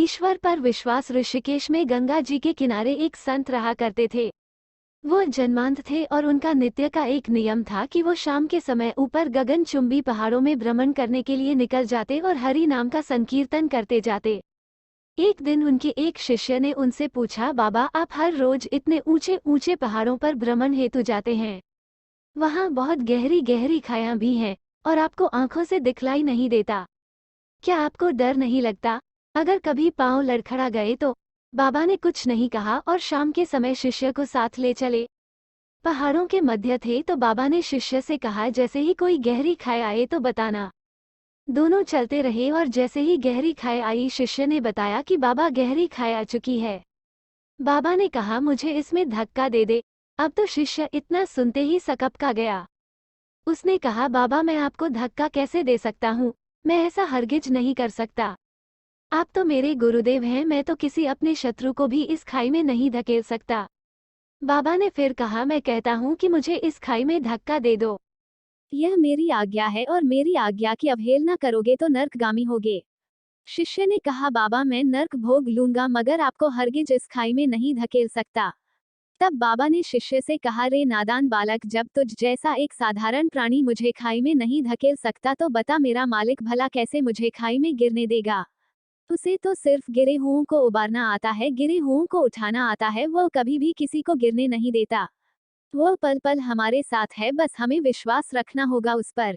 ईश्वर पर विश्वास। ऋषिकेश में गंगा जी के किनारे एक संत रहा करते थे। वो जन्मांध थे और उनका नित्य का एक नियम था कि वो शाम के समय ऊपर गगनचुंबी पहाड़ों में भ्रमण करने के लिए निकल जाते और हरि नाम का संकीर्तन करते जाते। एक दिन उनके एक शिष्य ने उनसे पूछा, बाबा आप हर रोज इतने ऊंचे ऊंचे पहाड़ों पर भ्रमण हेतु जाते हैं, वहाँ बहुत गहरी गहरी खायां भी हैं और आपको आंखों से दिखलाई नहीं देता, क्या आपको डर नहीं लगता अगर कभी पांव लड़खड़ा गए तो? बाबा ने कुछ नहीं कहा और शाम के समय शिष्य को साथ ले चले। पहाड़ों के मध्य थे तो बाबा ने शिष्य से कहा, जैसे ही कोई गहरी खाई आए तो बताना। दोनों चलते रहे और जैसे ही गहरी खाई आई शिष्य ने बताया कि बाबा गहरी खाई आ चुकी है। बाबा ने कहा, मुझे इसमें धक्का दे दे। अब तो शिष्य इतना सुनते ही सकपका गया। उसने कहा, बाबा मैं आपको धक्का कैसे दे सकता हूँ, मैं ऐसा हरगिज नहीं कर सकता। आप तो मेरे गुरुदेव हैं, मैं तो किसी अपने शत्रु को भी इस खाई में नहीं धकेल सकता। बाबा ने फिर कहा, मैं कहता हूँ कि मुझे इस खाई में धक्का दे दो। यह मेरी आज्ञा है और मेरी आज्ञा की अवहेलना करोगे तो नर्कगामी होगे। शिष्य ने कहा, बाबा मैं नर्क भोग लूंगा मगर आपको हरगिज इस खाई में नहीं धकेल सकता। तब बाबा ने शिष्य से कहा, रे नादान बालक, जब तुझ जैसा एक साधारण प्राणी मुझे खाई में नहीं धकेल सकता तो बता मेरा मालिक भला कैसे मुझे खाई में गिरने देगा। उसे तो सिर्फ गिरे हुओं को उबारना आता है, गिरे हुओं को उठाना आता है, वो कभी भी किसी को गिरने नहीं देता। वो पल पल हमारे साथ है, बस हमें विश्वास रखना होगा उस पर।